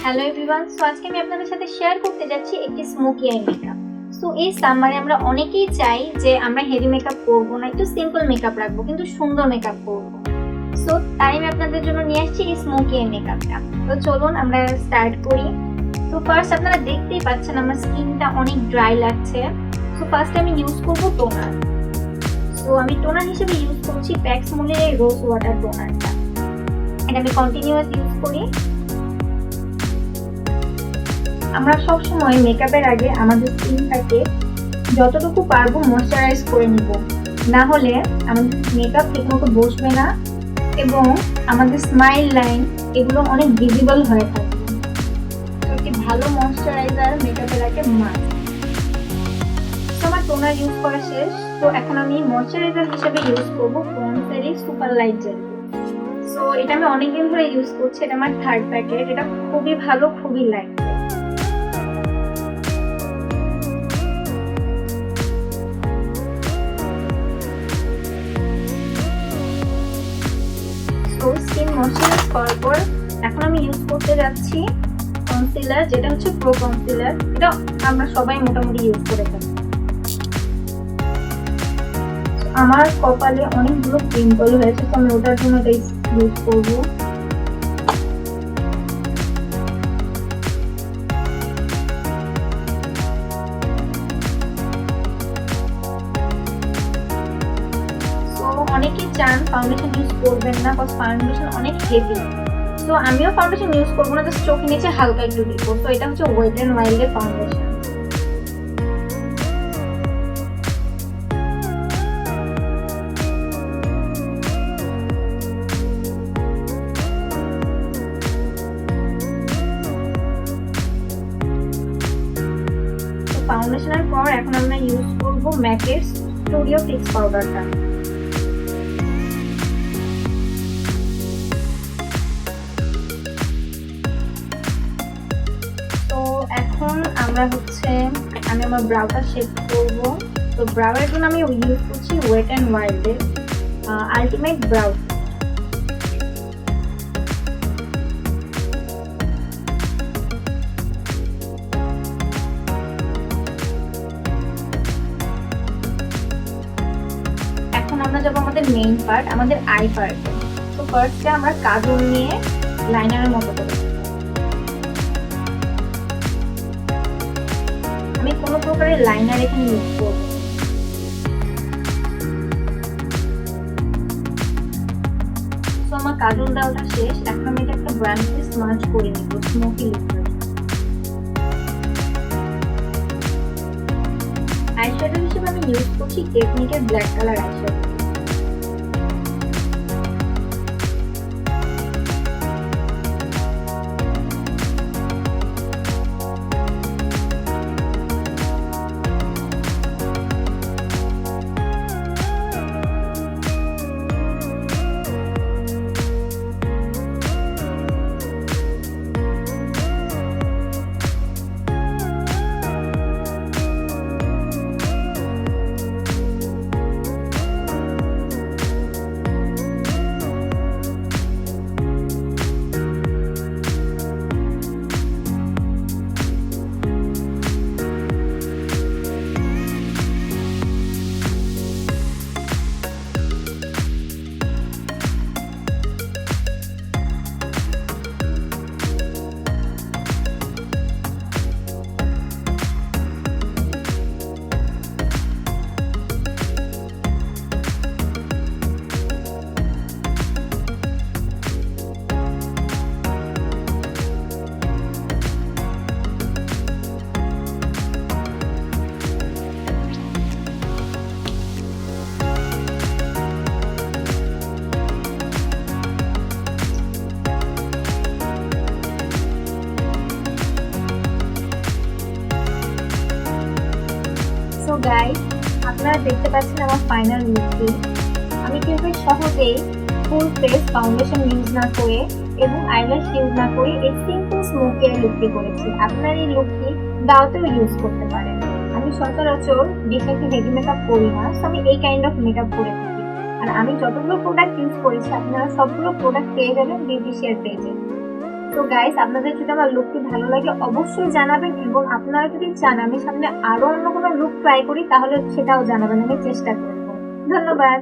Hello everyone, so আজকে আমি আপনাদের সাথে শেয়ার করতে যাচ্ছি একটি স্মোকি আই মেকআপ। সো এই সামারে আমরা অনেকেই চাই যে আমরা হেভি মেকআপ করব না, একটু সিম্পল মেকআপ রাখবো কিন্তু সুন্দর মেকআপ করব। সো তাই আমি আপনাদের জন্য নিয়ে আসছি এই স্মোকি আই মেকআপটা। তো চলুন আমরা স্টার্ট করি। তো ফার্স্ট আপনারা দেখতেই পাচ্ছেন আমার স্কিনটা অনেক ড্রাই লাগছে। সো ফার্স্ট আমি ইউজ করব টোনার। সো আমি টোনার হিসেবে ইউজ করছি প্যাক্স মলের এই রোজ ওয়াটার টোনারটা। এটা আমি কন্টিনিউয়াস ইউজ করি। আমরা সবসময় মেকআপের আগে আমাদের স্কিনটাকে যতটুকু পারবো ময়শ্চারাইজ করে নিব, না হলে আমাদের মেকআপ ঠিকমতো বসবে না এবং আমাদের স্মাইল লাইন এগুলো অনেক ভিজিবল হয়ে থাকবে। একটি ভালো ময়শ্চারাইজার মেকআপের আগে মাস্ট। তো আমার টোনার ইউজ করা শেষ। তো এখন আমি ময়শ্চারাইজার হিসেবে ইউজ করবো পন্ডসের সুপার লাইট জেল। সো এটা আমি অনেকদিন ধরে ইউজ করছি, এটা আমার থার্ড প্যাকেট। এটা খুবই ভালো, খুবই লাইট। স্কিন ময়শ্চারাইজ করার পর এখন আমি ইউজ করতে যাচ্ছি কনসিলার, যেটা হচ্ছে প্রো কনসিলার। এটা আমরা সবাই মোটামুটি ইউজ করে থাকি। আমার কপালে অনেকগুলো পিম্পল হয়েছে, তো আমি ওটার জন্য এটা ইউজ করবো। অনেকেই চান ফাউন্ডেশন ইউজ করবেন না, বিকজ ফাউন্ডেশন অনেক হেভি। তো আমিও ফাউন্ডেশন ইউজ করবো না, জাস্ট চোখের নিচে হালকা একটু দিব। তো এটা হচ্ছে ওয়েট এন্ড ওয়াইল্ডের ফাউন্ডেশন। ফাউন্ডেশনের পর এখন আমরা ইউজ করবো ম্যাকের স্টুডিও ফিক্স পাউডারটা। এখন আমরা আমি আমার ব্রাউটা শেপ করব। তো ব্রাউয়ের জন্য আমি ইউজ করছি ওয়েট এন্ড ওয়াইল্ডের আলটিমেট ব্রাউ। এখন আমরা যাবো আমাদের মেইন পার্ট, আমাদের আই পার্টে। তো ফার্স্টে আমরা কাজল নিয়ে লাইনারের মতো করে, আমি কোনো প্রকারের লাইনার এখানে ইউজ করব। তো আমার কাজল দেওয়াটা শেষ। এখন আমি এটা একটা ব্রাশ দিয়ে স্মাচ করে নিব স্মোকি লিকুইড। আইশ্যাডো হিসেবে আমি ইউজ করছি টেকনিকের ব্ল্যাক কালার আইশ্যাডো। গাইস, আপনারা দেখতে পাচ্ছেন আমার ফাইনাল লুকটি। আমি কিন্তু সহজেই ফুল ফেস ফাউন্ডেশন ইউজ না করে এবং আইল্যাশ ইউজ না করে এই সিম্পল স্মোকি আই লুকটি করেছি। আপনারা এই লুকটি গাওতেও ইউজ করতে পারেন। আমি সচরাচর বেশি একটা হেভি মেকআপ করি না, সো আমি এই কাইন্ড অফ মেকআপ করে থাকি। আর আমি যতগুলো প্রোডাক্ট ইউজ করেছি আপনারা সবগুলো প্রোডাক্ট পেয়ে যাবেন বিউটিশিয়ার পেজে। তো গাইস, আপনাদের যদি আমার লুকটি ভালো লাগে অবশ্যই জানাবেন, এবং আপনারা যদি চান আমি সামনে আরো অন্য কোনো লুক ট্রাই করি তাহলে সেটাও জানাবেন, আমি চেষ্টা করব। ধন্যবাদ।